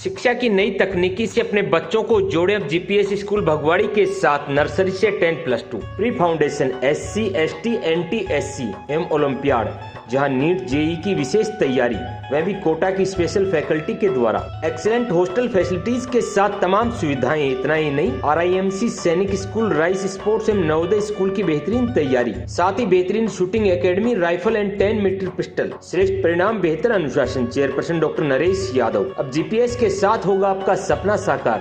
शिक्षा की नई तकनीकी से अपने बच्चों को जोड़े अब जीपीएस स्कूल भगवाड़ी के साथ नर्सरी से 10+2 pre foundation SC ST NT SC एवं ओलंपियाड, जहां नीट जेई की विशेष तैयारी, वह भी कोटा की स्पेशल फैकल्टी के द्वारा, एक्सीलेंट हॉस्टल फैसिलिटीज के साथ तमाम सुविधाएं। इतना ही नहीं, RIMC सैनिक स्कूल, राइस स्पोर्ट्स एवं नवोदय स्कूल की बेहतरीन तैयारी, साथ ही बेहतरीन shooting academy, rifle and 10 metre pistol, श्रेष्ठ परिणाम, बेहतर अनुशासन। Chairperson doctor Naresh Yadav. अब जीपीएस के साथ होगा आपका सपना साकार।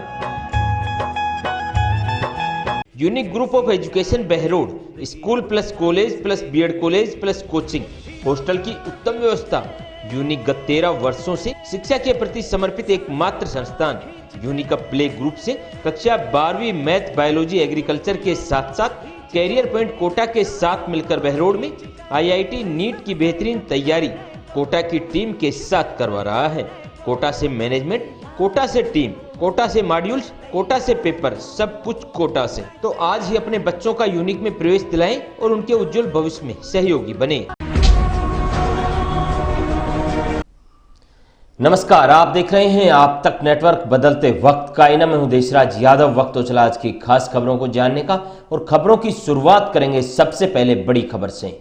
Unique group of education Behror, school plus college plus BEd college plus coaching, hostel की उत्तम व्यवस्था। यूनिक गत 13 वर्षों से शिक्षा के प्रति समर्पित एकमात्र संस्थान। यूनिक प्ले ग्रुप से कक्षा 12वीं मैथ, बायोलॉजी, एग्रीकल्चर के साथ साथ कैरियर पॉइंट कोटा के साथ मिलकर बहरोड में IIT नीट की बेहतरीन तैयारी कोटा की टीम के साथ करवा रहा है। कोटा से मैनेजमेंट, कोटा से टीम, कोटा से मॉड्यूल्स, कोटा से पेपर, सब कुछ कोटा से। तो आज ही अपने बच्चों का यूनिक में प्रवेश दिलाएं और उनके उज्जवल भविष्य में सहयोगी बने। नमस्कार, आप देख रहे हैं आप तक नेटवर्क, बदलते वक्त का आईना। मैं हूं देशराज यादव। वक्त तो चला आज की खास खबरों को जानने का, और खबरों की शुरुआत करेंगे सबसे पहले बड़ी खबर से।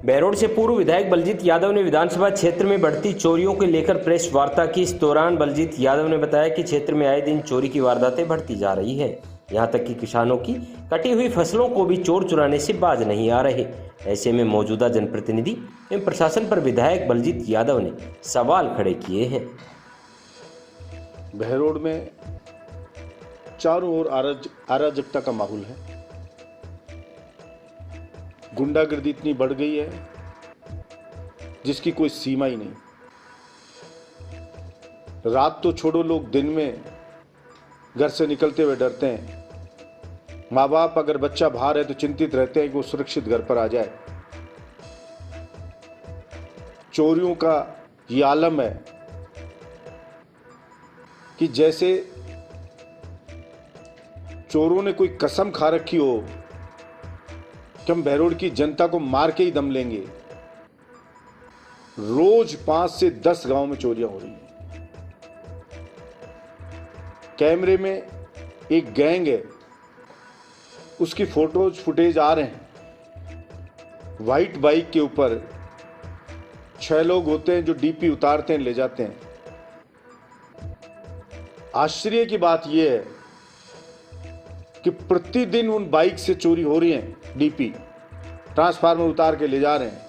बहरोड से पूर्व विधायक बलजीत यादव ने विधानसभा क्षेत्र में बढ़ती चोरियों को लेकर प्रेस वार्ता की। इस दौरान बलजीत यादव ने बताया कि क्षेत्र में आए दिन चोरी की वारदातें बढ़ती जा रही है। यहां तक कि किसानों की कटी हुई फसलों को भी चोर चुराने से बाज नहीं आ रहे। ऐसे में मौजूदा जनप्रतिनिधि एवं प्रशासन पर विधायक बलजीत यादव ने सवाल खड़े किए हैं। बहरोड में चारों ओर अराजकता का माहौल है। गुंडागर्दी इतनी बढ़ गई है जिसकी कोई सीमा ही नहीं। रात तो छोड़ो, लोग दिन में घर से निकलते हुए डरते हैं। माँ बाप अगर बच्चा बाहर है तो चिंतित रहते हैं कि वो सुरक्षित घर पर आ जाए। चोरियों का ये आलम है कि जैसे चोरों ने कोई कसम खा रखी हो कि हम बहरोड की जनता को मार के ही दम लेंगे। रोज 5 से 10 गांव में चोरियां हो रही हैं। कैमरे में एक गैंग है, उसकी फोटोज फुटेज आ रहे हैं। व्हाइट बाइक के ऊपर 6 लोग होते हैं जो डीपी उतारते हैं, ले जाते हैं। आश्चर्य की बात यह है कि प्रतिदिन उन बाइक से चोरी हो रही है। डीपी ट्रांसफार्मर उतार के ले जा रहे हैं,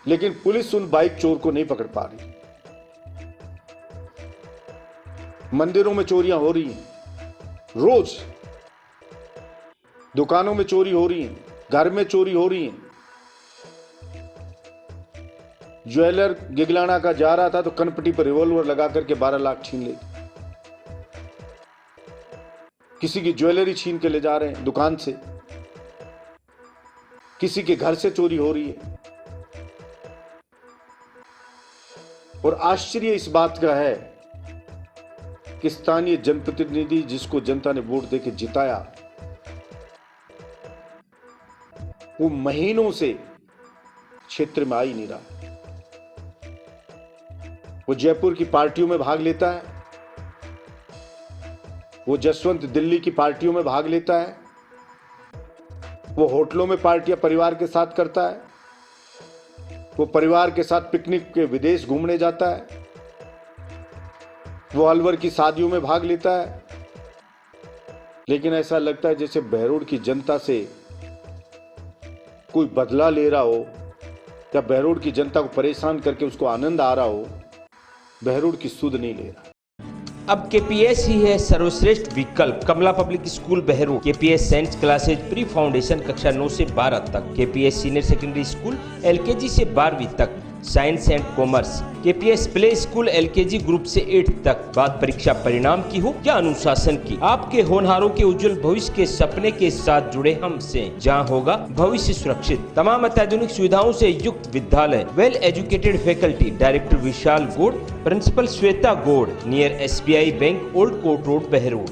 लेकिन पुलिस उन बाइक चोर को नहीं पकड़ पा रही। मंदिरों में चोरियां हो रही हैं, रोज दुकानों में चोरी हो रही हैं, घर में चोरी हो रही हैं। ज्वेलर गिगलाना का जा रहा था तो कनपट्टी पर रिवॉल्वर लगा करके 12 लाख छीन ले। किसी की ज्वेलरी छीन के ले जा रहे हैं दुकान से। किसी के घर से चोरी हो रही है। और आश्चर्य इस बात का है कि स्थानीय जनप्रतिनिधि जिसको जनता ने वोट देकर जिताया, वो महीनों से क्षेत्र में आ ही नहीं रहा। वो जयपुर की पार्टियों में भाग लेता है, वो जसवंत दिल्ली की पार्टियों में भाग लेता है, वो होटलों में पार्टियां परिवार के साथ करता है, वो परिवार के साथ पिकनिक के विदेश घूमने जाता है, वो अलवर की शादियों में भाग लेता है। लेकिन ऐसा लगता है जैसे बहरोड की जनता से कोई बदला ले रहा हो या बहरोड की जनता को परेशान करके उसको आनंद आ रहा हो। बहरोड की सुध नहीं ले रहा। अब KPS ही है सर्वश्रेष्ठ विकल्प। Kamla public school Behror, KPS science classes pre foundation कक्षा 9 से 12 तक, KPS senior secondary school LKG से 12वीं तक, science and commerce, KPS play school LKG group से 8 तक। बात परीक्षा परिणाम की हो या अनुशासन की, आपके होनहारों के उज्जवल भविष्य के सपने के साथ जुड़े हमसे, जहां होगा भविष्य सुरक्षित। तमाम अत्याधुनिक सुविधाओं से युक्त विद्यालय, well educated faculty. Director Vishal Gaur, principal Shweta Gaur, near SBI bank, old court road, Behror.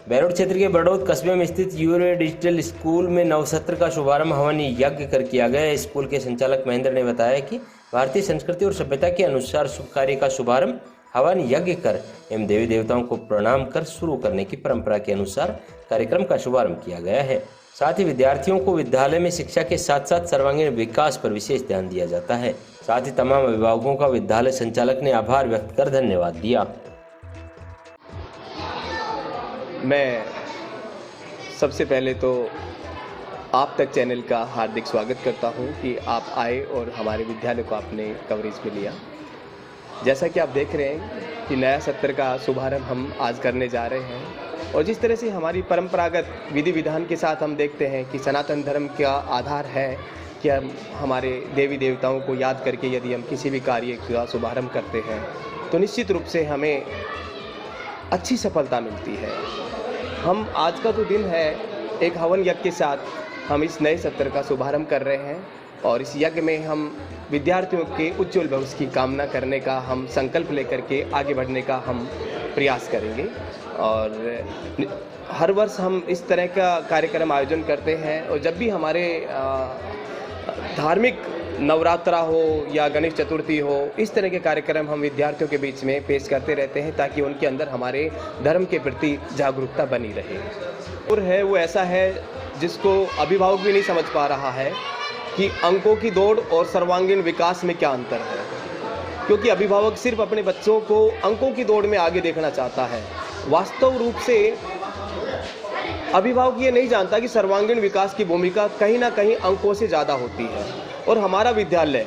Behror क्षेत्र के बड़ौद कस्बे में स्थित यूरो डिजिटल स्कूल में नव सत्र का शुभारंभ हवन यज्ञ कर किया गया। स्कूल के संचालक महेंद्र ने बताया कि भारतीय संस्कृति और सभ्यता के अनुसार शुभ कार्य का शुभारंभ हवन यज्ञ कर एवं देवी देवताओं को प्रणाम कर शुरू करने की परंपरा के अनुसार कार्यक्रम का शुभारंभ किया गया है। साथ ही विद्यार्थियों को विद्यालय में शिक्षा के साथ साथ सर्वांगीण विकास पर विशेष ध्यान दिया जाता है। साथ ही तमाम अभिभावकों का विद्यालय संचालक ने आभार व्यक्त कर धन्यवाद दिया। मैं सबसे पहले तो आप तक चैनल का हार्दिक स्वागत करता हूं कि आप आए और हमारे विद्यालय को आपने कवरेज में लिया। जैसा कि आप देख रहे हैं कि नया सत्र का शुभारंभ हम आज करने जा रहे हैं और जिस तरह से हमारी परंपरागत विधि विधान के साथ हम देखते हैं कि सनातन धर्म का आधार है कि हम हमारे देवी देवताओं को याद करके यदि हम किसी भी कार्य का शुभारंभ करते हैं तो निश्चित रूप से हमें अच्छी सफलता मिलती है। हम आज का तो दिन है एक हवन यज्ञ के साथ हम इस नए सत्र का शुभारंभ कर रहे हैं और इस यज्ञ में हम विद्यार्थियों के उज्ज्वल भविष्य की कामना करने का हम संकल्प लेकर के आगे बढ़ने का हम प्रयास करेंगे। और हर वर्ष हम इस तरह का कार्यक्रम आयोजन करते हैं और जब भी हमारे धार्मिक नवरात्रा हो या गणेश चतुर्थी हो, इस तरह के कार्यक्रम हम विद्यार्थियों के बीच में पेश करते रहते हैं ताकि उनके अंदर हमारे धर्म के प्रति जागरूकता बनी रहे। और है वो ऐसा है जिसको अभिभावक भी नहीं समझ पा रहा है कि अंकों की दौड़ और सर्वांगीण विकास में क्या अंतर है, क्योंकि अभिभावक सिर्फ अपने बच्चों को अंकों की दौड़ में आगे देखना चाहता है। वास्तव रूप से अभिभावक ये नहीं जानता कि सर्वांगीण विकास की भूमिका कहीं ना कहीं अंकों से ज़्यादा होती है। और हमारा विद्यालय,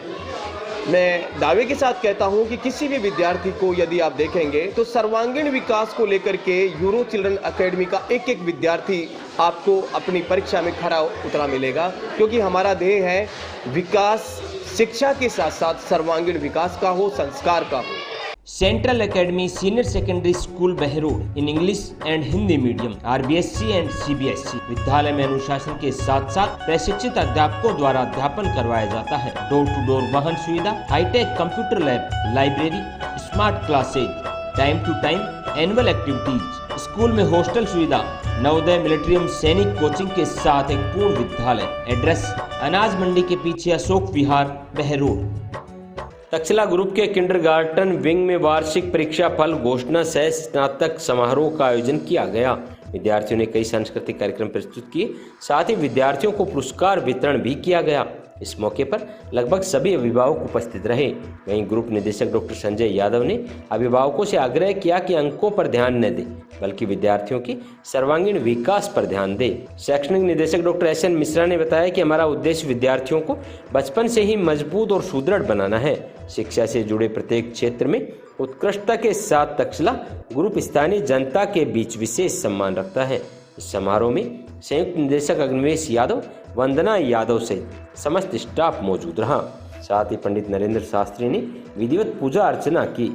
मैं दावे के साथ कहता हूं कि किसी भी विद्यार्थी को यदि आप देखेंगे तो सर्वांगीण विकास को लेकर के यूरो चिल्ड्रन एकेडमी का एक एक विद्यार्थी आपको अपनी परीक्षा में खरा उतरा मिलेगा, क्योंकि हमारा ध्येय है विकास शिक्षा के साथ साथ सर्वांगीण विकास का हो, संस्कार का हो। Central academy senior secondary school Behror in English and Hindi medium RBSC and CBSE विद्यालय में अनुशासन के साथ साथ प्रशिक्षित अध्यापकों द्वारा अध्यापन करवाया जाता है। डोर टू डोर वाहन सुविधा, hi-tech computer lab, library, smart classes, time to time annual activities, school में हॉस्टल सुविधा, नवोदय मिलिट्रियम सैनिक कोचिंग के साथ एक पूर्ण विद्यालय। एड्रेस अनाज मंडी के पीछे अशोक विहार बहरोड। तक्षशिला ग्रुप के किंडरगार्टन विंग में वार्षिक परीक्षा फल घोषणा सह स्नातक समारोह का आयोजन किया गया। विद्यार्थियों ने कई सांस्कृतिक कार्यक्रम प्रस्तुत किए, साथ ही विद्यार्थियों को पुरस्कार वितरण भी किया गया। इस मौके पर लगभग सभी अभिभावक उपस्थित रहे। वहीं ग्रुप निदेशक डॉक्टर संजय यादव ने अभिभावकों से आग्रह किया कि अंकों पर ध्यान न दें बल्कि विद्यार्थियों के सर्वांगीण विकास पर ध्यान दें। शैक्षणिक निदेशक डॉक्टर SN मिश्रा ने बताया कि हमारा उद्देश्य विद्यार्थियों को बचपन से ही मजबूत और सुदृढ़ बनाना है। शिक्षा से जुड़े प्रत्येक क्षेत्र में उत्कृष्टता के साथ तक्षशिला ग्रुप स्थानीय जनता के बीच विशेष सम्मान रखता है। इस समारोह में संयुक्त निदेशक अग्निवेश यादव, वंदना यादव से समस्त स्टाफ मौजूद रहा। साथ ही पंडित नरेंद्र शास्त्री ने विधिवत पूजा अर्चना की।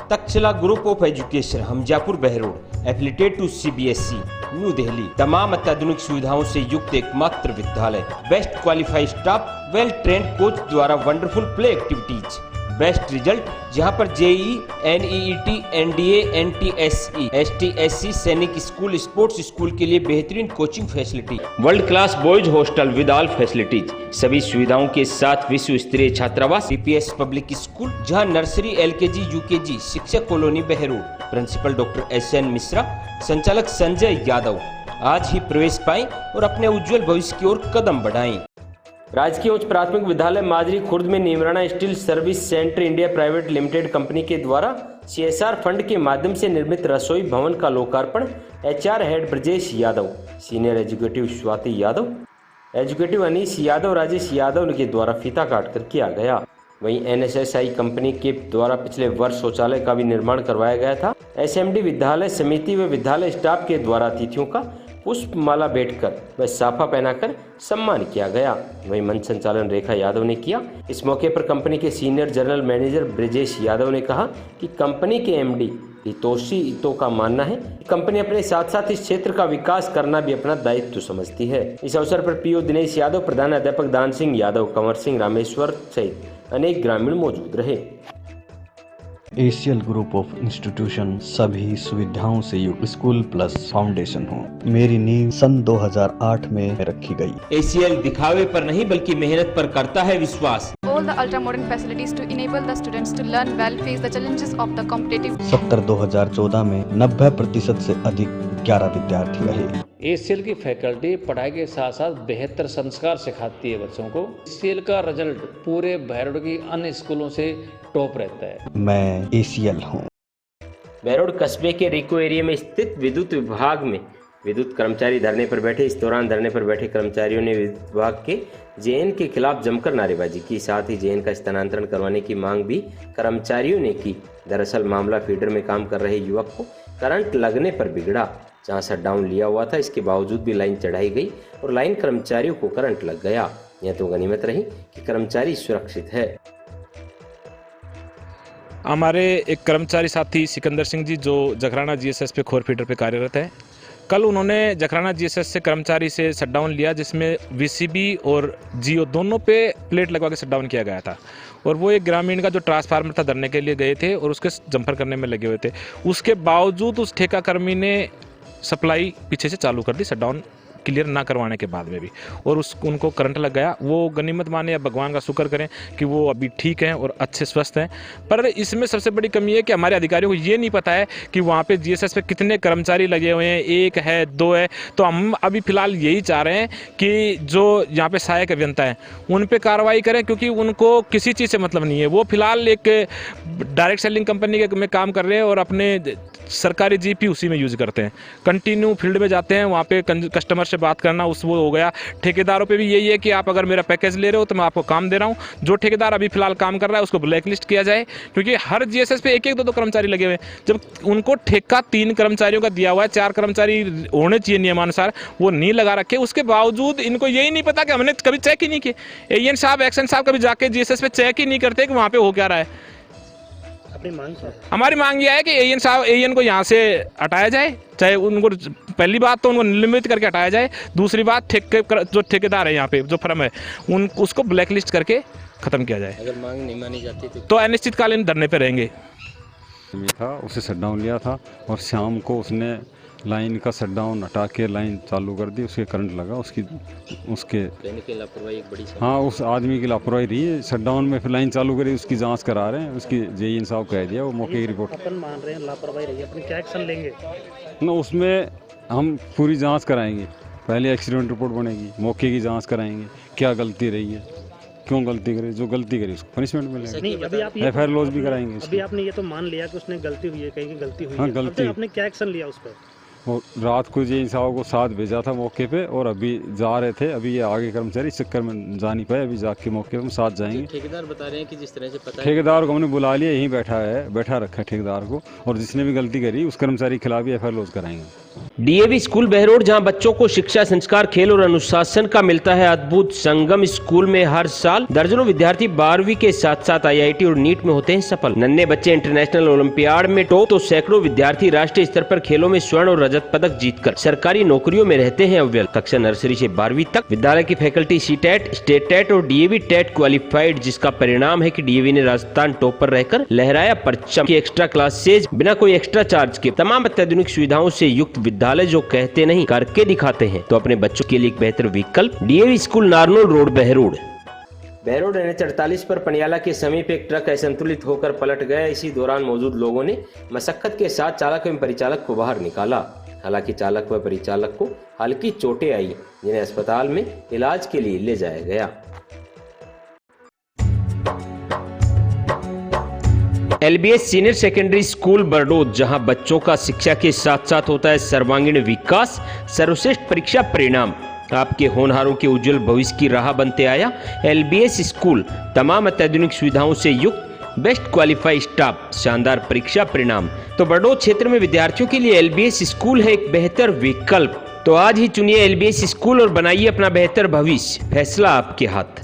Takshashila group of education Hamjapur Behror affiliated to CBSE new Delhi तमाम अत्याधुनिक सुविधाओं से युक्त एकमात्र विद्यालय। Best qualified staff, well trained coach द्वारा wonderful play activities, best result जहां पर JEE, NEET, NDA, NTSE, STSC Sainik school, sports school के लिए बेहतरीन coaching facility, world class boys hostel with all facilities, सभी सुविधाओं के साथ विश्व स्तरीय छात्रावास, PPS पब्लिक स्कूल जहां नर्सरी, LKG, UKG, शिक्षक colony Behror. Principal doctor SN Mishra, संचालक संजय यादव। आज ही प्रवेश पाएं और अपने उज्जवल भविष्य की ओर कदम बढ़ाएं। राजकीय उच्च प्राथमिक विद्यालय माजरी खुर्द में Neemrana steel service centre India private limited company के द्वारा CSR फंड के माध्यम से निर्मित रसोई भवन का लोकार्पण HR head Brajesh Yadav, senior educative Swati Yadav, educative Anish Yadav, Rajesh Yadav के द्वारा फीता काटकर किया गया। वहीं NSSI कंपनी के द्वारा पिछले वर्ष शौचालय का भी निर्माण करवाया गया था। SMD विद्यालय समिति व विद्यालय स्टाफ के द्वारा अतिथियों का पुष्प माला भेंटकर व साफा पहनाकर सम्मान किया गया। वहीं मंच संचालन रेखा यादव ने किया। इस मौके पर कंपनी के senior general manager Brajesh Yadav ने कहा कि कंपनी के MD हितोशी इतो का मानना है कि कंपनी अपने साथ साथ इस क्षेत्र का विकास करना भी अपना दायित्व समझती है। इस अवसर पर PO दिनेश यादव, प्रधान अध्यापक दान सिंह यादव, कंवर सिंह रामेश्वर सहित अनेक ग्रामीण मौजूद रहे। एशियल ग्रुप ऑफ इंस्टीट्यूशन सभी सुविधाओं से युक्त स्कूल प्लस फाउंडेशन हो। मेरी नींव सन 2008 में रखी गई। ACL दिखावे पर नहीं बल्कि मेहनत पर करता है विश्वास। All the ultra modern facilities to enable the students to learn well, face the challenges of the competitive. 2014 में 90% से अधिक 11 विद्यार्थी रहे। ACL की फैकल्टी पढ़ाई के साथ साथ बेहतर संस्कार सिखाती है बच्चों को। ACL का रिजल्ट पूरे बहरोड की अन्य स्कूलों से टॉप रहता है। मैं ACL हूँ। बहरोड कस्बे के रिको एरिया में स्थित विद्युत विभाग में विद्युत कर्मचारी धरने पर बैठे। इस दौरान धरने पर बैठे कर्मचारियों ने विद्युत विभाग के जेएन के खिलाफ जमकर नारेबाजी की। साथ ही जेएन का स्थानांतरण करवाने की मांग भी कर्मचारियों ने की। दरअसल मामला फीडर में काम कर रहे युवक को करंट लगने पर बिगड़ा। जहां शटडाउन लिया हुआ था, इसके बावजूद भी लाइन चढ़ाई गई और लाइन कर्मचारियों को करंट लग गया। यह तो गनीमत रही कि कर्मचारी सुरक्षित है। हमारे एक कर्मचारी साथी सिकंदर सिंह जी जो जखराना जीएसएस पे खोर फीडर पे कार्यरत है, कल उन्होंने जखराना जीएसएस से कर्मचारी से शटडाउन लिया, जिसमें वीसीबी और जियो दोनों पे प्लेट लगवा के शटडाउन किया गया था। और वो एक ग्रामीण का जो ट्रांसफार्मर था धरने के लिए गए थे और उसके जंपर करने में लगे हुए थे। उसके बावजूद उस ठेका कर्मी ने सप्लाई पीछे से चालू कर दी, शटडाउन क्लियर ना करवाने के बाद में भी, और उनको करंट लग गया। वो गनीमत माने या भगवान का शुक्र करें कि वो अभी ठीक हैं और अच्छे स्वस्थ हैं। पर इसमें सबसे बड़ी कमी है कि हमारे अधिकारियों को ये नहीं पता है कि वहाँ पे जीएसएस पे कितने कर्मचारी लगे हुए हैं, 1 है 2 है। तो हम अभी फिलहाल यही चाह रहे हैं कि जो यहाँ पे सहायक अभियंता हैं उन पे कार्रवाई करें, क्योंकि उनको किसी चीज़ से मतलब नहीं है। वो फिलहाल एक डायरेक्ट सेलिंग कंपनी में काम कर रहे हैं और अपने सरकारी जीपी उसी में यूज़ करते हैं। कंटिन्यू फील्ड में जाते हैं, वहाँ पे कस्टमर से बात करना उस वो हो गया। ठेकेदारों पे भी यही है कि आप अगर मेरा पैकेज ले रहे हो तो मैं आपको काम दे रहा हूँ। जो ठेकेदार अभी फिलहाल काम कर रहा है उसको ब्लैक लिस्ट किया जाए, क्योंकि हर जीएसएस पे 1-1 2-2 कर्मचारी लगे हुए हैं। जब उनको ठेका 3 कर्मचारियों का दिया हुआ है, 4 कर्मचारी होने चाहिए नियमानुसार, वो नहीं लगा रखे। उसके बावजूद इनको यही नहीं पता कि हमने कभी चेक ही नहीं किए। एएन साहब, एक्शन साहब कभी जाके जीएसएस पे चेक ही नहीं करते कि वहाँ पे हो क्या रहा है। हमारी मांग यह है कि एएन को यहाँ से हटाया जाए। चाहे उनको पहली बात तो उनको निलंबित करके हटाया जाए, दूसरी बात जो ठेकेदार है यहाँ पे जो फर्म है उसको ब्लैक लिस्ट करके खत्म किया जाए। अगर मांग नहीं मानी जाती तो अनिश्चितकालीन धरने पे रहेंगे। था उसे शटडाउन लिया था और शाम को उसने लाइन का शटडाउन हटा के लाइन चालू कर दी। उसके करंट लगा, उसके लापरवाही एक बड़ी हाँ उस आदमी की लापरवाही रही है। शटडाउन में फिर लाइन चालू करी, उसकी जांच करा रहे हैं। उसकी जेईएन साहब कह दिया, वो मौके की रिपोर्ट अपन मान रहे हैं लापरवाही रही है, अपन क्या एक्शन लेंगे ना उसमें हम पूरी जाँच कराएंगे। पहले एक्सीडेंट रिपोर्ट बनेगी, मौके की जाँच कराएंगे, क्या गलती रही है, क्यों गलती करी, जो गलती करी उसको पनिशमेंट मिलेगा। नहीं, अभी आप एफआईआर लॉज भी कराएंगे। अभी आपने ये तो मान लिया कि उसने गलती हुई है, कहीं की गलती हुई हाँ, है। गलती। आपने क्या एक्शन लिया उस पर? और रात को जेईएन साहब को साथ भेजा था मौके पे और अभी जा रहे थे। अभी ये आगे कर्मचारी इस चक्कर में जा नहीं पाए। अभी जाके मौके पे हम साथ जाएंगे। ठेकेदार बता रहे हैं कि जिस तरह से पता है ठेकेदार को हमने बुला लिया, यहीं बैठा रखा है ठेकेदार को, और जिसने भी गलती करी उस कर्मचारी के खिलाफ भी एफआईआर लॉज कराएंगे। डीएवी स्कूल बहरोड, जहां बच्चों को शिक्षा, संस्कार, खेल और अनुशासन का मिलता है अद्भुत संगम। स्कूल में हर साल दर्जनों विद्यार्थी 12वीं के साथ साथ आईआईटी और नीट में होते हैं सफल। नन्हे बच्चे इंटरनेशनल ओलंपियाड में टॉप तो सैकड़ों विद्यार्थी राष्ट्रीय स्तर पर खेलों में स्वर्ण और रजत पदक जीतकर सरकारी नौकरियों में रहते हैं अव्वल। कक्षा नर्सरी से 12वीं तक विद्यालय की फैकल्टी सीटेट, स्टेट टेट और डीएवी टेट क्वालिफाइड, जिसका परिणाम है कि डीएवी ने राजस्थान टॉप पर रहकर लहराया परचम। की एक्स्ट्रा क्लासेज बिना कोई एक्स्ट्रा चार्ज के, तमाम अत्याधुनिक सुविधाओं से युक्त विद्यालय जो कहते नहीं करके दिखाते हैं। तो अपने बच्चों के लिए एक बेहतर विकल्प DAV school, Narnaul road, Behror. Behror NH48 पर पनियाला के समीप एक ट्रक असंतुलित होकर पलट गया। इसी दौरान मौजूद लोगों ने मशक्कत के साथ चालक एवं परिचालक को बाहर निकाला। हालांकि चालक व परिचालक को हल्की चोटें आई, जिन्हें अस्पताल में इलाज के लिए ले जाया गया। LBS senior secondary school Bardod, जहां बच्चों का शिक्षा के साथ साथ होता है सर्वांगीण विकास। सर्वश्रेष्ठ परीक्षा परिणाम आपके होनहारों के उज्जवल भविष्य की राह बनते आया। LBS स्कूल तमाम अत्याधुनिक सुविधाओं से युक्त, बेस्ट क्वालिफाइड स्टाफ, शानदार परीक्षा परिणाम। तो बरडोद क्षेत्र में विद्यार्थियों के लिए LBS स्कूल है एक बेहतर विकल्प। तो आज ही चुनिए LBS स्कूल और बनाइए अपना बेहतर भविष्य। फैसला आपके हाथ।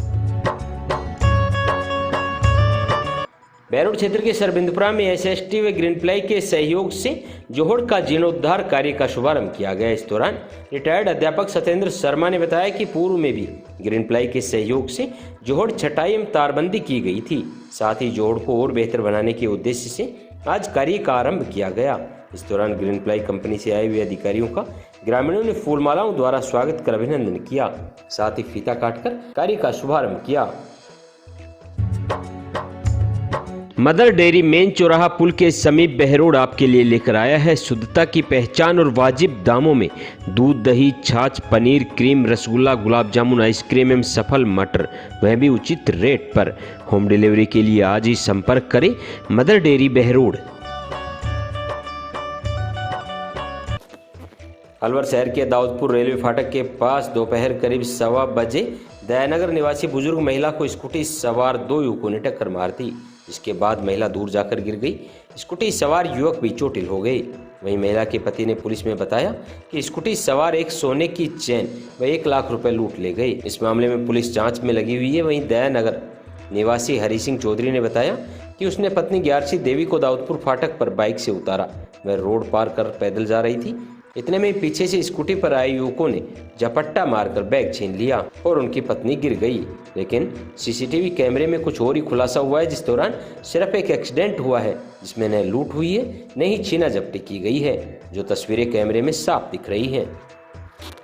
बहरोड क्षेत्र के सरबिंदपुरा में एसएसटी व ग्रीन प्लाई के सहयोग से जोहड़ का जीर्णोद्धार कार्य का शुभारंभ किया गया। इस दौरान रिटायर्ड अध्यापक सत्येंद्र शर्मा ने बताया कि पूर्व में भी ग्रीन प्लाई के सहयोग से जोहड़ छटाई एवं तारबंदी की गई थी। साथ ही जोहड़ को और बेहतर बनाने के उद्देश्य से आज कार्य का आरंभ किया गया। इस दौरान ग्रीन प्लाई कंपनी से आए हुए अधिकारियों का ग्रामीणों ने फूलमालाओं द्वारा स्वागत कर अभिनंदन किया। साथ ही फीता काटकर कार्य का शुभारंभ किया। मदर डेयरी मेन चौराहा पुल के समीप बहरोड आपके लिए लेकर आया है शुद्धता की पहचान और वाजिब दामों में दूध, दही, छाछ, पनीर, क्रीम, रसगुल्ला, गुलाब जामुन, आइसक्रीम एवं सफल मटर, वह भी उचित रेट पर। होम डिलीवरी के लिए आज ही संपर्क करें मदर डेयरी बहरोड। अलवर शहर के दाऊदपुर रेलवे फाटक के पास दोपहर करीब 1:15 बजे दयानगर निवासी बुजुर्ग महिला को स्कूटी सवार 2 युवकों ने टक्कर मार दी। इसके बाद महिला दूर जाकर गिर गई। स्कूटी सवार युवक भी चोटिल हो गए। वहीं महिला के पति ने पुलिस में बताया कि स्कूटी सवार एक सोने की चेन व 1 लाख रुपए लूट ले गए। इस मामले में पुलिस जांच में लगी हुई है। वहीं दयानगर निवासी हरि सिंह चौधरी ने बताया कि उसने पत्नी ग्यारसी देवी को दाऊदपुर फाटक पर बाइक से उतारा। वह रोड पार कर पैदल जा रही थी। इतने में पीछे से स्कूटी पर आए युवकों ने झपट्टा मारकर बैग छीन लिया और उनकी पत्नी गिर गई। लेकिन सीसीटीवी कैमरे में कुछ और ही खुलासा हुआ है, जिस दौरान सिर्फ एक एक्सीडेंट हुआ है जिसमें न लूट हुई है न ही छीना झपटी की गई है, जो तस्वीरें कैमरे में साफ दिख रही हैं।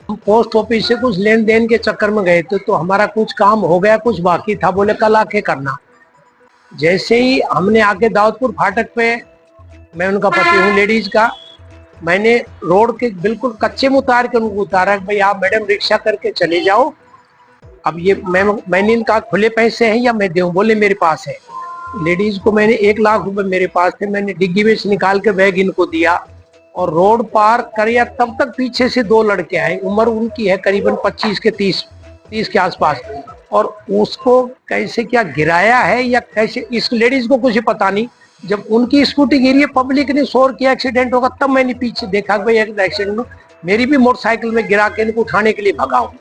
हम पोस्ट ऑफिस से कुछ लेन देन के चक्कर में गए थे, तो हमारा कुछ काम हो गया, कुछ बाकी था, बोले कल आके करना। जैसे ही हमने आके दाऊदपुर फाटक पे, मैं उनका पति हूँ लेडीज का, मैंने रोड के बिल्कुल कच्चे में उतार के उनको उतारा, भाई आप मैडम रिक्शा करके चले जाओ। अब ये मैंने इनका खुले पैसे हैं या मैं दूं, बोले मेरे पास है। लेडीज को मैंने 1 लाख रुपए मेरे पास थे, मैंने डिग्गी में से निकाल के बैग इनको दिया और रोड पार किया। तब तक पीछे से 2 लड़के आए, उम्र उनकी है करीबन 25 के 30 के आसपास, और उसको कैसे क्या गिराया है या कैसे, इस लेडीज को कुछ पता नहीं। जब उनकी स्कूटी गिरी है, पब्लिक ने शोर किया एक्सीडेंट होगा, तब मैंने पीछे देखा कि भाई एक्सीडेंट हो। मेरी भी मोटरसाइकिल में गिरा के इनको उठाने के लिए भगा हूं।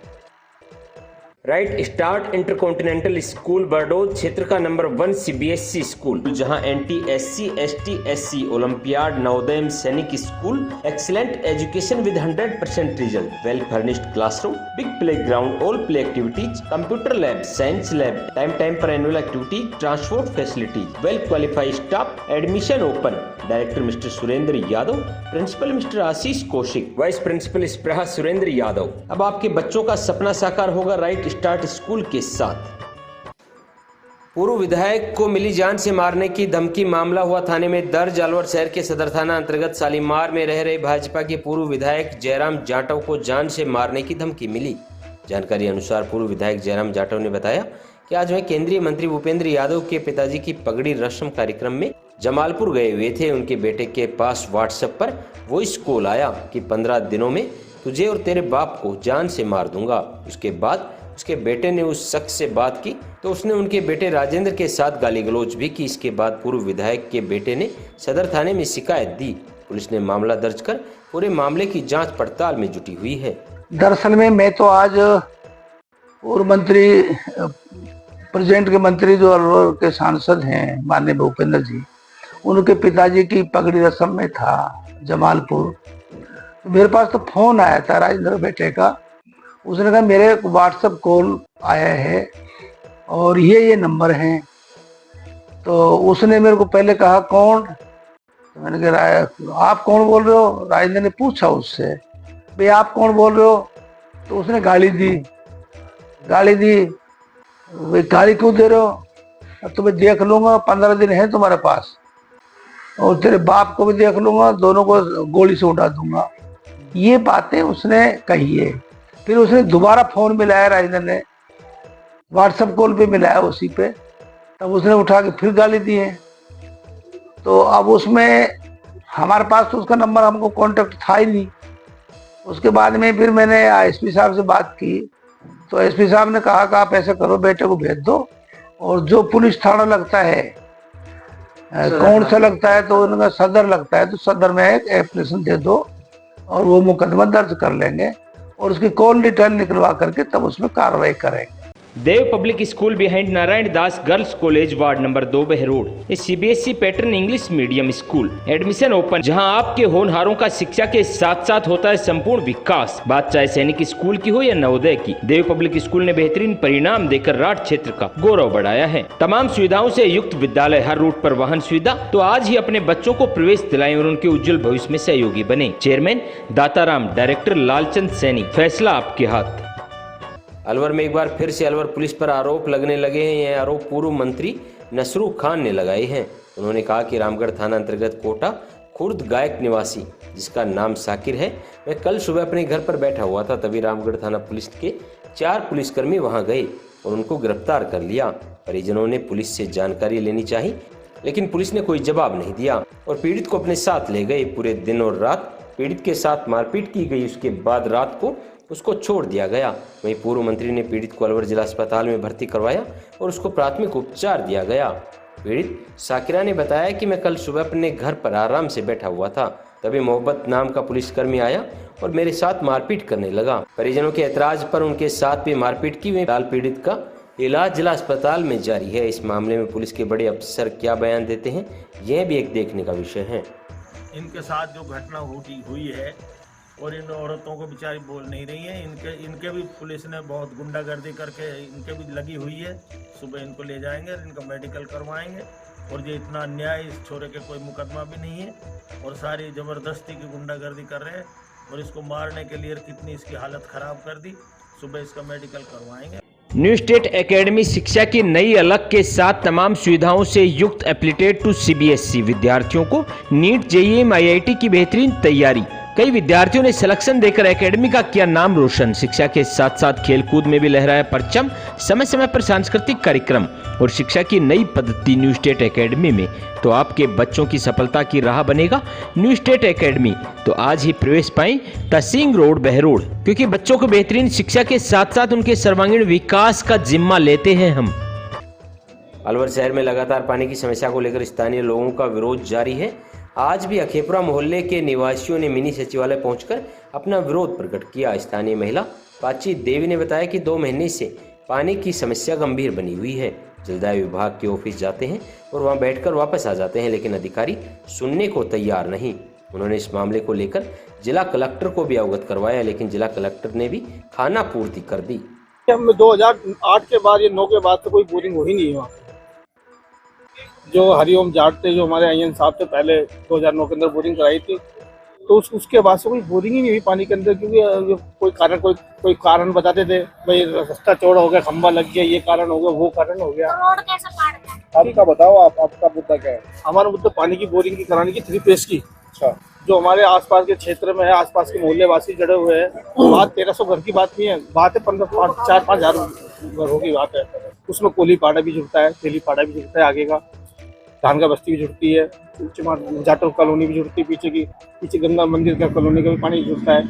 Right start intercontinental school Bardol क्षेत्र का नंबर 1 सीबीएसई स्कूल, जहां NTSE, ST, SC, olympiad, Navodaya Sainik school, excellent education with 100% result, well furnished classroom, big play ground, all play activities, computer lab, science lab, time पर annual activity, transport facilities, well qualified staff, admission open. Director mister Surendra Yadav, principal mister Ashish Kaushik, vice principal Spraha Surendra Yadav. अब आपके बच्चों का सपना साकार होगा right start school के साथ। पूर्व विधायक को मिली जान से मारने की धमकी मामला हुआ थाने में दर्ज। अलवर शहर के सदर थाना अंतर्गत शालीमार में रह रहे भाजपा के पूर्व विधायक जयराम जाटव को जान से मारने की धमकी मिली। जानकारी अनुसार पूर्व विधायक जयराम जाटव ने बताया कि आज वह केंद्रीय मंत्री भूपेंद्र यादव के पिताजी की पगड़ी रस्म कार्यक्रम में जमालपुर गए हुए थे। उनके बेटे के पास व्हाट्सएप पर वॉइस कॉल आया कि 15 दिनों में तुझे और तेरे बाप को जान से मार दूंगा। उसके बाद उसके बेटे ने उस शख्स से बात की तो उसने उनके बेटे राजेंद्र के साथ गाली गलौज भी की। इसके बाद पूर्व विधायक के बेटे ने सदर थाने में शिकायत दी। पुलिस ने मामला दर्ज कर पूरे मामले की जांच पड़ताल में जुटी हुई है। दरअसल में मैं तो आज पूर्व मंत्री, प्रेजेंट के मंत्री जो अलवर के सांसद हैं माननीय भूपेंद्र जी, उनके पिताजी की पगड़ी रस्म में था जमालपुर। मेरे पास तो फोन आया था राजेंद्र बेटे का। उसने कहा मेरे व्हाट्सएप कॉल आया है और ये नंबर हैं। तो उसने मेरे को पहले कहा कौन, तो मैंने कहा आप कौन बोल रहे हो। राजेंद्र ने पूछा उससे, भाई आप कौन बोल रहे हो। तो उसने गाली दी। भाई गाली क्यों दे रहे हो, अब तुम्हें देख लूंगा, 15 दिन है तुम्हारे पास, और तेरे बाप को भी देख लूंगा, दोनों को गोली से उड़ा दूंगा। ये बातें उसने कही है। फिर उसने दोबारा फोन मिलाया, राजेंद्र ने व्हाट्सएप कॉल पे मिलाया उसी पे, तब उसने उठा के फिर गाली दी है। तो अब उसमें हमारे पास तो उसका नंबर, हमको कांटेक्ट था ही नहीं। उसके बाद में फिर मैंने एसपी साहब से बात की, तो एसपी साहब ने कहा कि आप ऐसा करो, बेटे को भेज दो और जो पुलिस थाना लगता है, कौन सा लगता है, तो उनका सदर लगता है, तो सदर में एक एप्लीकेशन दे दो और वो मुकदमा दर्ज कर लेंगे और उसकी कॉल डिटेल निकलवा करके तब उसमें कार्रवाई करेंगे। Dev public school behind Narayan Das girls college ward number 2 Behror. ये CBSE pattern English medium school, admission open, जहां आपके होनहारों का शिक्षा के साथ साथ होता है संपूर्ण विकास। बात चाहे सैनिक स्कूल की हो या नवोदय की, देव पब्लिक स्कूल ने बेहतरीन परिणाम देकर राठ क्षेत्र का गौरव बढ़ाया है। तमाम सुविधाओं से युक्त विद्यालय, हर रूट पर वाहन सुविधा। तो आज ही अपने बच्चों को प्रवेश दिलाएं और उनके उज्जवल भविष्य में सहयोगी बने। चेयरमैन दाताराम, डायरेक्टर लालचंद सैनी, फैसला आपके हाथ। अलवर में एक बार फिर से अलवर पुलिस पर आरोप लगने लगे हैं। यह आरोप पूर्व मंत्री नसरू खान ने लगाए हैं। उन्होंने कहा कि रामगढ़ थाना अंतर्गत कोटा खुर्द गायक निवासी, जिसका नाम साकिर है, मैं कल सुबह अपने घर पर बैठा हुआ था, तभी रामगढ़ थाना पुलिस के 4 पुलिसकर्मी वहां गए और उनको गिरफ्तार कर लिया। परिजनों ने पुलिस से जानकारी लेनी चाहिए, लेकिन पुलिस ने कोई जवाब नहीं दिया और पीड़ित को अपने साथ ले गए। पूरे दिन और रात पीड़ित के साथ मारपीट की गई। उसके बाद रात को उसको छोड़ दिया गया। वहीं पूर्व मंत्री ने पीड़ित को अलवर जिला अस्पताल में भर्ती करवाया और उसको प्राथमिक उपचार दिया गया। पीड़ित साकिरा ने बताया कि मैं कल सुबह अपने घर पर आराम से बैठा हुआ था, तभी मोहब्बत नाम का पुलिसकर्मी आया और मेरे साथ मारपीट करने लगा। परिजनों के ऐतराज पर उनके साथ भी मारपीट की। फिलहाल पीड़ित का इलाज जिला अस्पताल में जारी है। इस मामले में पुलिस के बड़े अफसर क्या बयान देते हैं, यह भी एक देखने का विषय है। इनके साथ जो घटना हुई है और इन औरतों को बेचारी बोल नहीं रही है, इनके भी पुलिस ने बहुत गुंडागर्दी करके इनके भी लगी हुई है। सुबह इनको ले जाएंगे, इनका मेडिकल करवाएंगे। और ये इतना अन्याय, इस छोरे के कोई मुकदमा भी नहीं है और सारी ज़बरदस्ती की गुंडागर्दी कर रहे हैं और इसको मारने के लिए कितनी इसकी हालत ख़राब कर दी। सुबह इसका मेडिकल करवाएंगे। न्यू स्टेट एकेडमी शिक्षा की नई अलग के साथ तमाम सुविधाओं से युक्त एप्लीटेड टू सीबीएसई। विद्यार्थियों को नीट, जेईई, आईआईटी की बेहतरीन तैयारी। कई विद्यार्थियों ने सिलेक्शन देकर एकेडमी का किया नाम रोशन। शिक्षा के साथ साथ खेलकूद में भी लहराया परचम। समय समय पर सांस्कृतिक कार्यक्रम और शिक्षा की नई पद्धति न्यू स्टेट एकेडमी में। तो आपके बच्चों की सफलता की राह बनेगा न्यू स्टेट एकेडमी। तो आज ही प्रवेश पाएं तहसीन रोड बहरोड, क्योंकि बच्चों को बेहतरीन शिक्षा के साथ साथ उनके सर्वांगीण विकास का जिम्मा लेते हैं हम। अलवर शहर में लगातार पानी की समस्या को लेकर स्थानीय लोगों का विरोध जारी है। आज भी अखेपुरा मोहल्ले के निवासियों ने मिनी सचिवालय पहुंचकर अपना विरोध प्रकट किया। स्थानीय महिला पाची देवी ने बताया कि 2 महीने से पानी की समस्या गंभीर बनी हुई है। जलदाय विभाग के ऑफिस जाते हैं और वहां बैठकर वापस आ जाते हैं, लेकिन अधिकारी सुनने को तैयार नहीं। उन्होंने इस मामले को लेकर जिला कलेक्टर को भी अवगत करवाया, लेकिन जिला कलेक्टर ने भी खाना पूर्ति कर दी। 2008 के बाद, ये 9 के बाद तो कोई बोरिंग हो ही नहीं हुआ। जो हरिओम जाट थे, जो हमारे आईएन साहब से पहले 2009 के अंदर बोरिंग कराई थी, तो उसके बाद से कोई बोरिंग ही नहीं हुई पानी के अंदर, क्योंकि कोई कारण बताते थे, भाई रास्ता चौड़ा हो गया, खंबा लग गया, ये कारण हो गया, वो कारण हो गया। रोड कैसा काट आपका बताओ, आपका मुद्दा क्या है? हमारा मुद्दा पानी की बोरिंग की कराने की 3 फेज की। अच्छा, जो हमारे आसपास के क्षेत्र में है, आसपास के मोहल्ले वासी जड़े हुए हैं, बात 1300 घर की बात नहीं है, बात है 4-5 हजार घरों की बात है। उसमें कोली पाड़ा भी जुड़ता है, तेली पाड़ा भी जुड़ता है, आगे का धानगा बस्ती भी जुड़ती है, जाटो कॉलोनी भी जुड़ती है, पीछे गंगा मंदिर का कॉलोनी का भी पानी जुड़ता है।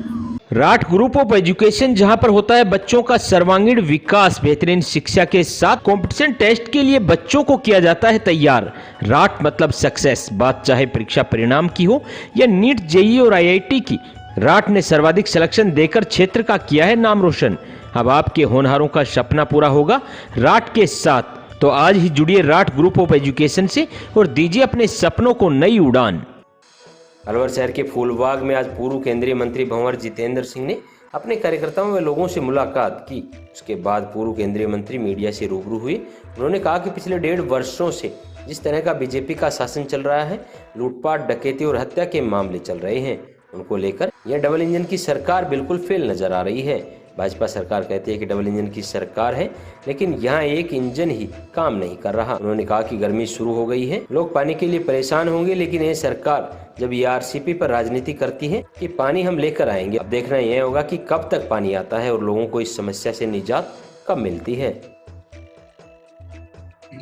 राठ ग्रुप ऑफ एजुकेशन, जहां पर होता है बच्चों का सर्वांगीण विकास। बेहतरीन शिक्षा के साथ कंपटीशन टेस्ट के लिए बच्चों को किया जाता है तैयार। राठ मतलब सक्सेस। बात चाहे परीक्षा परिणाम की हो या नीट, जेईई और आईआईटी की, राठ ने सर्वाधिक सिलेक्शन देकर क्षेत्र का किया है नाम रोशन। अब आपके होनहारों का सपना पूरा होगा राठ के साथ। तो आज ही जुड़िए राठ ग्रुप ऑफ एजुकेशन से और दीजिए अपने सपनों को नई उड़ान। अलवर शहर के फूलबाग में आज पूर्व केंद्रीय मंत्री भंवर जितेंद्र सिंह ने अपने कार्यकर्ताओं व लोगों से मुलाकात की। उसके बाद पूर्व केंद्रीय मंत्री मीडिया से रूबरू हुए। उन्होंने कहा कि पिछले 1.5 वर्षों से जिस तरह का बीजेपी का शासन चल रहा है, लूटपाट, डकैती और हत्या के मामले चल रहे हैं, उनको लेकर यह डबल इंजन की सरकार बिल्कुल फेल नजर आ रही है। भाजपा सरकार कहती है कि डबल इंजन की सरकार है, लेकिन यहाँ एक इंजन ही काम नहीं कर रहा। उन्होंने कहा कि गर्मी शुरू हो गई है, लोग पानी के लिए परेशान होंगे, लेकिन ये सरकार जब ईआरसीपी पर राजनीति करती है कि पानी हम लेकर आएंगे, अब देखना यह होगा कि कब तक पानी आता है और लोगों को इस समस्या से निजात कब मिलती है।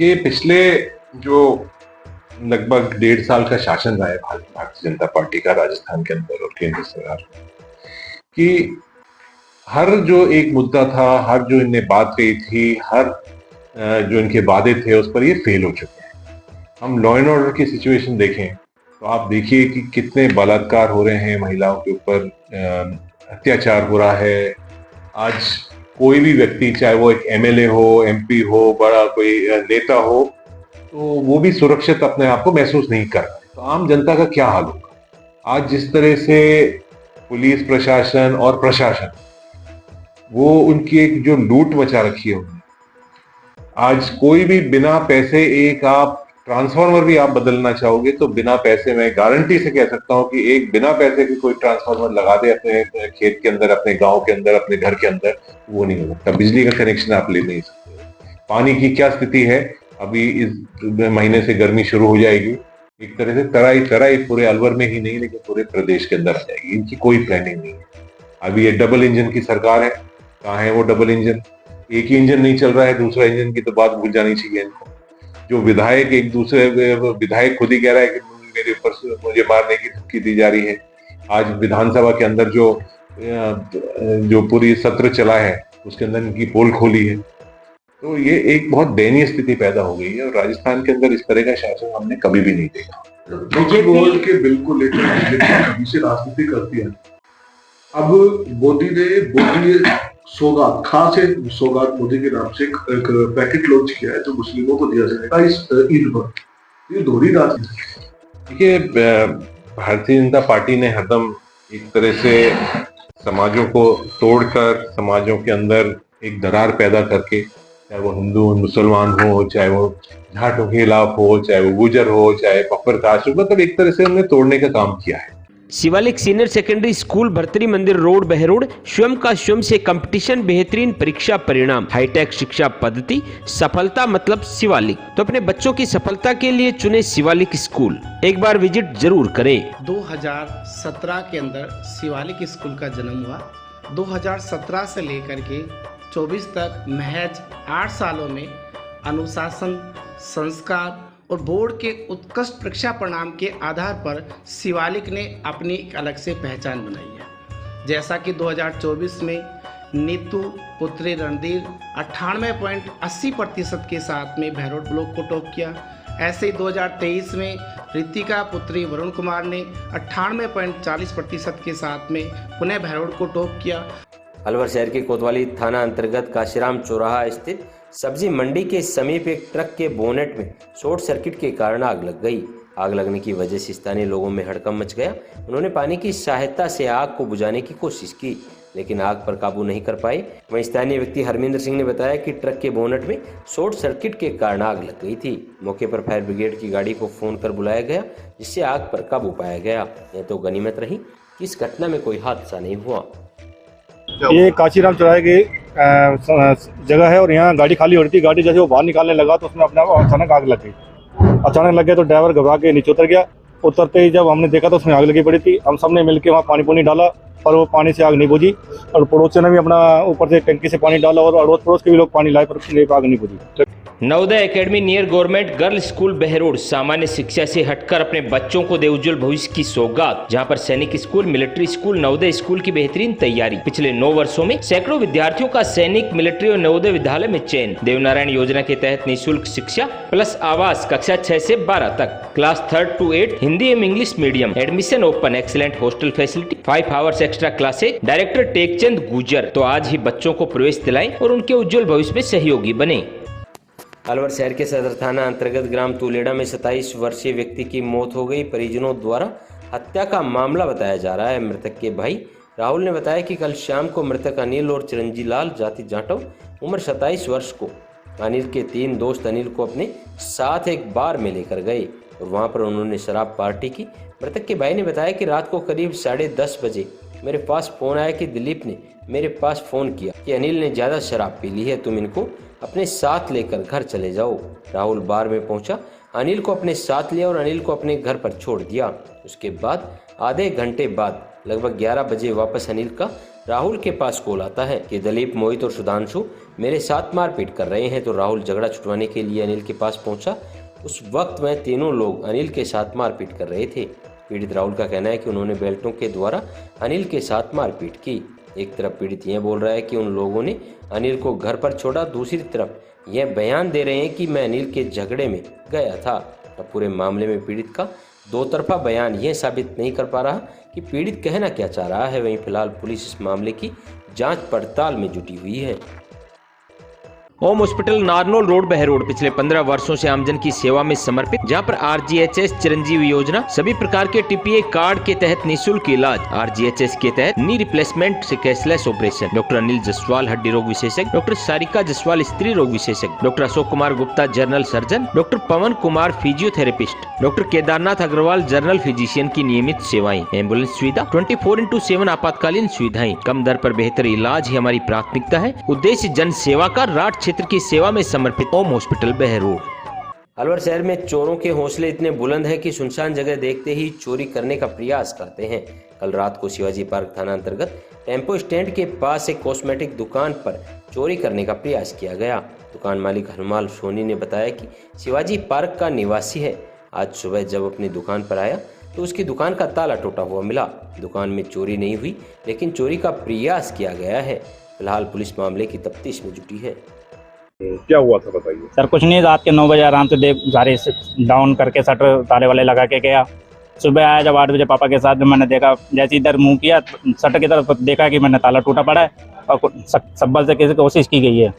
ये पिछले जो लगभग 1.5 साल का शासन रहा है भारतीय जनता पार्टी का राजस्थान के अंदर और केंद्र सरकार की, हर जो एक मुद्दा था, हर जो इनने बात कही थी, हर जो इनके वादे थे, उस पर ये फेल हो चुके हैं। हम लॉ एंड ऑर्डर की सिचुएशन देखें तो आप देखिए कि कितने बलात्कार हो रहे हैं, महिलाओं के ऊपर अत्याचार हो रहा है। आज कोई भी व्यक्ति, चाहे वो एक एमएलए हो, एमपी हो, बड़ा कोई नेता हो, तो वो भी सुरक्षित अपने आप को महसूस नहीं कर रहा है। तो आम जनता का क्या हाल होगा? आज जिस तरह से पुलिस प्रशासन और प्रशासन, वो उनकी एक जो लूट मचा रखी है उन्होंने, आज कोई भी बिना पैसे, एक आप ट्रांसफार्मर भी आप बदलना चाहोगे तो बिना पैसे, मैं गारंटी से कह सकता हूं कि एक बिना पैसे की कोई ट्रांसफार्मर लगा दे अपने खेत के अंदर, अपने गांव के अंदर, अपने घर के अंदर, वो नहीं हो सकता। बिजली का कनेक्शन आप ले नहीं सकते। पानी की क्या स्थिति है, अभी इस महीने से गर्मी शुरू हो जाएगी, एक तरह से तराई पूरे अलवर में ही नहीं लेकिन पूरे प्रदेश के अंदर आ जाएगी। इनकी कोई प्लानिंग नहीं है। अभी ये डबल इंजन की सरकार है, कहाँ है वो डबल इंजन? एक ही इंजन नहीं चल रहा है, दूसरा इंजन की तो बात भूल जानी चाहिए इनको। जो विधायक, एक दूसरे विधायक खुद ही कह रहा है कि मेरे ऊपर मुझे मारने की धमकी दी जा रही है। आज विधानसभा के अंदर जो पूरी सत्र चला है उसके अंदर इनकी पोल खोली है। तो ये एक बहुत दयनीय स्थिति पैदा हो गई है और राजस्थान के अंदर इस तरह का शासन हमने कभी भी नहीं देखा। बोल के बिल को लेकर कभी से राजनीति करती है। अब मोदी ने सौगात, खास एक सौगात मोदी के नाम से एक पैकेट लॉन्च किया है जो मुस्लिमों को दिया जाएगा इस ईद पर। ये दोहरी राजनीति। देखिए, भारतीय जनता पार्टी ने हरदम एक तरह से समाजों को तोड़कर, समाजों के अंदर एक दरार पैदा करके, चाहे वो हिंदू मुसलमान हो, चाहे वो जाटों के खिलाफ हो, चाहे वो गुजर हो, चाहे पप्पर कास्ट हो, मतलब एक तरह से हमने तोड़ने का काम किया है। Shivalik senior secondary school, Bhartari मंदिर रोड, बहरोड। स्वयं का स्वयं से कंपटीशन, बेहतरीन परीक्षा परिणाम, हाईटेक शिक्षा पद्धति, सफलता मतलब शिवालिक। तो अपने बच्चों की सफलता के लिए चुने शिवालिक स्कूल, एक बार विजिट जरूर करें। 2017 के अंदर शिवालिक स्कूल का जन्म हुआ। 2017 से लेकर के 24 तक महज 8 सालों में अनुशासन, संस्कार और बोर्ड के उत्कृष्ट परीक्षा परिणाम के आधार पर शिवालिक ने अपनी एक अलग से पहचान बनाई है। जैसा कि 2024 में नीतू पुत्री रणधीर 98.80% के साथ में बहरोड ब्लॉक को टॉप किया। ऐसे ही 2023 में रितिका पुत्री वरुण कुमार ने 98.40% के साथ में पुनः बहरोड को टॉप किया। अलवर शहर के कोतवाली थाना अंतर्गत काशीराम चौराहा स्थित सब्जी मंडी के समीप एक ट्रक के बोनेट में शॉर्ट सर्किट के कारण आग लग गई। आग लगने की वजह से स्थानीय लोगों में हड़कंप मच गया। उन्होंने पानी की सहायता से आग को बुझाने की कोशिश की लेकिन आग पर काबू नहीं कर पाए। वहीं स्थानीय व्यक्ति हरमिंदर सिंह ने बताया कि ट्रक के बोनेट में शॉर्ट सर्किट के कारण आग लग गई थी। मौके पर फायर ब्रिगेड की गाड़ी को फोन कर बुलाया गया जिससे आग पर काबू पाया गया। यह तो गनीमत रही कि इस घटना में कोई हादसा नहीं हुआ। ये काशीराम चौराहे की जगह है और यहाँ गाड़ी खाली हो रही थी। गाड़ी जैसे वो बाहर निकालने लगा तो उसमें अपने अचानक आग लग गई। अचानक लग गया तो ड्राइवर घबरा के नीचे उतर गया। उतरते ही जब हमने देखा तो उसमें आग लगी पड़ी थी। हम सबने मिलकर वहाँ पानी डाला पर वो पानी से आग नहीं बुझी और पड़ोसियों ने भी अपना ऊपर से टंकी से पानी डाला और अड़ोस पड़ोस के भी लोग पानी लाए पर आग नहीं बुझी। Navodaya academy near government girls school Behror सामान्य शिक्षा से हटकर अपने बच्चों को दे उज्जवल भविष्य की सौगात, जहां पर सैनिक school, military school, Navodaya school की बेहतरीन तैयारी। पिछले 9 वर्षों में सैकड़ों विद्यार्थियों का सैनिक, मिलिट्री और नवोदय विद्यालय में चयन। देवनारायण योजना के तहत निःशुल्क शिक्षा प्लस आवास, कक्षा 6 से 12 तक, क्लास 3rd to 8 हिंदी एवं English medium, admission open, excellent hostel facility, 5 hours extra classes. Director Tekchand गुजर। तो आज ही बच्चों को प्रवेश दिलाएं और उनके उज्जवल भविष्य में सहयोगी बने। अलवर शहर के सदर थाना अंतर्गत ग्राम तुलेड़ा में 27 वर्षीय व्यक्ति की मौत हो गई। परिजनों द्वारा हत्या का मामला बताया जा रहा है। मृतक के भाई राहुल ने बताया कि कल शाम को मृतक अनिल और चिरंजी लाल जाति जाटव उम्र 27 वर्ष को अनिल के 3 दोस्त अनिल को अपने साथ एक बार में लेकर गए और वहां पर उन्होंने शराब पार्टी की। मृतक के भाई ने बताया कि रात को करीब 10:30 बजे मेरे पास फोन आया कि दिलीप ने मेरे पास फोन किया कि अनिल ने ज़्यादा शराब पी ली है, तुम इनको अपने साथ लेकर घर चले जाओ। राहुल बार में पहुंचा, अनिल को अपने साथ लिया और अनिल को अपने घर पर छोड़ दिया। उसके बाद आधे घंटे बाद लगभग 11 बजे वापस अनिल का राहुल के पास कॉल आता है कि दिलीप, मोहित और सुधांशु मेरे साथ मारपीट कर रहे हैं। तो राहुल झगड़ा छुड़वाने के लिए अनिल के पास पहुंचा। उस वक्त वह तीनों लोग अनिल के साथ मारपीट कर रहे थे। पीड़ित राहुल का कहना है कि उन्होंने बेल्टों के द्वारा अनिल के साथ मारपीट की। एक तरफ पीड़ित यह बोल रहा है कि उन लोगों ने अनिल को घर पर छोड़ा, दूसरी तरफ यह बयान दे रहे हैं कि मैं अनिल के झगड़े में गया था। अब पूरे मामले में पीड़ित का दो तरफा बयान यह साबित नहीं कर पा रहा कि पीड़ित कहना क्या चाह रहा है। वहीं फिलहाल पुलिस इस मामले की जांच पड़ताल में जुटी हुई है। Home hospital Narnaul road Behror पिछले 15 वर्षों से आमजन की सेवा में समर्पित, जहां पर RGHS चिरंजीवी योजना, सभी प्रकार के TPA कार्ड के तहत निःशुल्क इलाज, RGHS के तहत नी रिप्लेसमेंट से cashless operation, doctor Anil Jaswal हड्डी रोग विशेषज्ञ, डॉक्टर सारिका जसवाल स्त्री रोग विशेषज्ञ, doctor Ashok Kumar Gupta general surgeon, doctor Pawan Kumar physiotherapist, doctor Kedarnath Agarwal general physician की नियमित सेवाएं, एम्बुलेंस सुविधा, 24/7 आपातकालीन सुविधाएं, कम दर पर बेहतर इलाज ही हमारी प्राथमिकता है। उद्देश्य जन सेवा का, राट क्षेत्र की सेवा में समर्पित होम हॉस्पिटल बहरोड। अलवर शहर में चोरों के हौसले इतने बुलंद हैं कि सुनसान जगह देखते ही चोरी करने का प्रयास करते हैं। कल रात को शिवाजी पार्क थाना अंतर्गत टेम्पो स्टैंड के पास एक कॉस्मेटिक दुकान पर चोरी करने का प्रयास किया गया। दुकान मालिक हनुमान सोनी ने बताया कि शिवाजी पार्क का निवासी है। आज सुबह जब अपनी दुकान पर आया तो उसकी दुकान का ताला टूटा हुआ मिला। दुकान में चोरी नहीं हुई, लेकिन चोरी का प्रयास किया गया है। फिलहाल पुलिस मामले की तफ्तीश में जुटी है। क्या हुआ था बताइए। सर कुछ नहीं, रात के 9 बजे आराम से सारे डाउन करके शटर ताले वाले लगा के गया। सुबह आया जब 8 बजे पापा के साथ में, मैंने देखा जैसे इधर मुंह किया शटर की तरफ, देखा कि मैंने ताला टूटा पड़ा है और सब्बल से किसी कोशिश की गई है,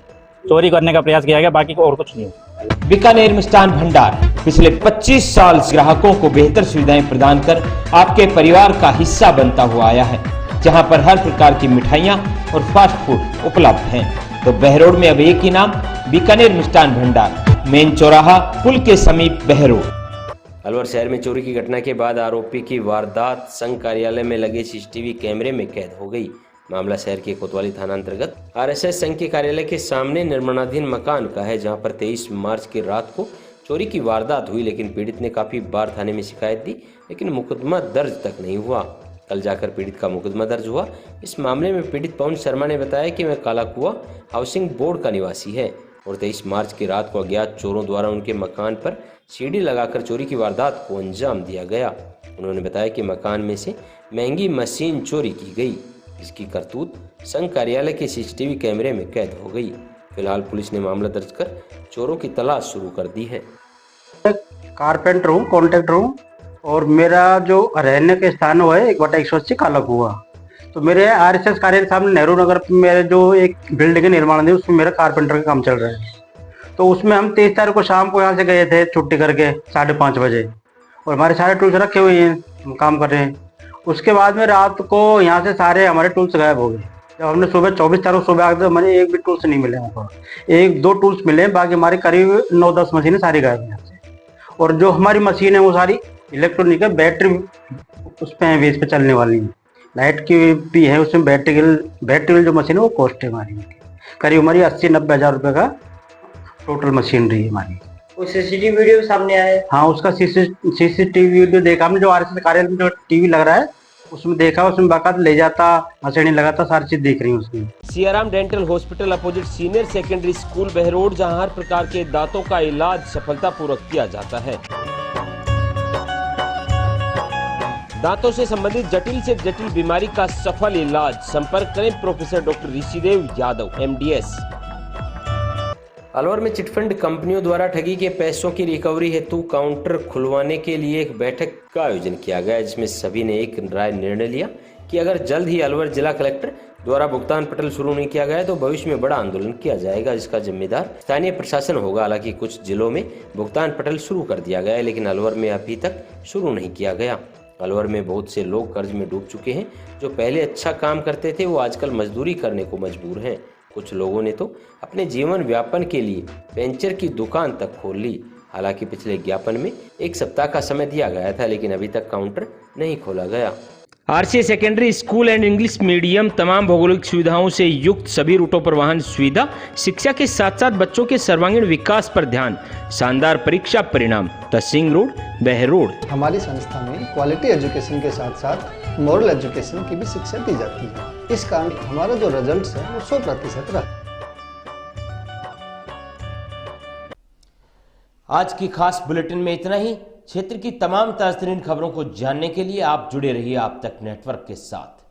चोरी करने का प्रयास किया गया, बाकी और कुछ नहीं। बीकानेर मिष्ठान भंडार पिछले 25 साल से ग्राहकों को बेहतर सुविधाएं प्रदान कर आपके परिवार का हिस्सा बनता हुआ आया है, जहां पर हर प्रकार की मिठाइयां और फास्ट फूड उपलब्ध हैं। तो बहरोड में अब एक ही नाम, बीकानेर मिष्ठान भंडार, मेन चौराहा पुल के समीप बहरोड। अलवर शहर में चोरी की घटना के बाद आरोपी की वारदात संघ कार्यालय में लगे CCTV कैमरे में कैद हो गई। मामला शहर के कोतवाली थाना अंतर्गत RSS संघ के कार्यालय के सामने निर्माणाधीन मकान का है, जहां पर 23 मार्च की रात को चोरी की वारदात हुई। लेकिन पीड़ित ने काफी बार थाने में शिकायत दी, लेकिन मुकदमा दर्ज तक नहीं हुआ। कल जाकर पीड़ित का मुकदमा दर्ज हुआ। इस मामले में पीड़ित पवन शर्मा ने बताया कि वह काला कुआ हाउसिंग बोर्ड का निवासी है और 23 मार्च की रात को अज्ञात चोरों द्वारा उनके मकान पर सीढ़ी लगाकर चोरी की वारदात को अंजाम दिया गया। उन्होंने बताया कि मकान में से महंगी मशीन चोरी की गई, जिसकी करतूत संघ कार्यालय के CCTV कैमरे में कैद हो गई। फिलहाल पुलिस ने मामला दर्ज कर चोरों की तलाश शुरू कर दी है। कारपेंटर हूँ, कॉन्ट्रैक्टर हूँ और मेरा जो रहने के स्थान वो है 1/180 काला कुआ। तो मेरे RSS कार्यालय सामने नेहरू नगर मेरे जो एक बिल्डिंग का निर्माण है, उसमें मेरा कारपेंटर का काम चल रहा है। तो उसमें हम 23 तारीख को शाम को यहाँ से गए थे छुट्टी करके 5:30 बजे, और हमारे सारे टूल्स रखे हुए हैं, हम काम कर रहे हैं। उसके बाद में रात को यहाँ से सारे हमारे टूल्स गायब हो गए। जब हमने सुबह 24 तारीख सुबह आकर, हमारे एक भी टूल्स नहीं मिले हमको, 1-2 टूल्स मिले, बाकी हमारे करीब 9-10 मशीनें सारी गायब हैं यहाँ से। और जो हमारी मशीन है वो सारी इलेक्ट्रॉनिक है, बैटरी उस पर बेस पे चलने वाली है, लाइट की भी है उसमें। बैटरी जो मशीन है वो कॉस्ट है हमारी, करीब हमारी 80-90 हज़ार रुपये का टोटल मशीनरी है हमारी। वो CCTV वीडियो सामने आया है? हाँ, उसका CCTV वीडियो देखा हमने, जो RSS कार्यालय में जो TV लग रहा है उसमें देखा, उसमें बाकायदा ले जाता, मशीनें लगाता, सारी चीज देख रही हूँ उसमें। Siyaram dental hospital opposite senior secondary school Behror, जहां हर प्रकार के दांतों का इलाज सफलतापूर्वक किया जाता है। दांतों से संबंधित जटिल से जटिल बीमारी का सफल इलाज। संपर्क करें professor doctor Rishidev Yadav MDS। Alwar में चिटफंड कंपनियों द्वारा ठगी के पैसों की रिकवरी हेतु काउंटर खुलवाने के लिए एक बैठक का आयोजन किया गया, जिसमें सभी ने एक राय निर्णय लिया कि अगर जल्द ही अलवर जिला कलेक्टर द्वारा भुगतान पटल शुरू नहीं किया गया तो भविष्य में बड़ा आंदोलन किया जाएगा, जिसका जिम्मेदार स्थानीय प्रशासन होगा। हालांकि कुछ जिलों में भुगतान पटल शुरू कर दिया गया है, लेकिन अलवर में अभी तक शुरू नहीं किया गया। अलवर में बहुत से लोग कर्ज में डूब चुके हैं। जो पहले अच्छा काम करते थे वो आजकल मजदूरी करने को मजबूर हैं। कुछ लोगों ने तो अपने जीवन व्यापन के लिए पेंचर की दुकान तक खोल ली। हालांकि पिछले ज्ञापन में 1 सप्ताह का समय दिया गया था, लेकिन अभी तक काउंटर नहीं खोला गया। RCA secondary school and English medium तमाम भौगोलिक सुविधाओं से युक्त, सभी रूटों पर वाहन सुविधा, शिक्षा के साथ साथ बच्चों के सर्वांगीण विकास पर ध्यान, शानदार परीक्षा परिणाम। तहसील रोड बहरोड। हमारी संस्था में क्वालिटी एजुकेशन के साथ साथ मॉरल एजुकेशन की भी शिक्षा दी जाती है। इस कारण हमारा जो रिजल्ट है वो 100% रहा। आज की खास बुलेटिन में इतना ही। क्षेत्र की तमाम ताज़ा तरीन खबरों को जानने के लिए आप जुड़े रहिए आप तक नेटवर्क के साथ।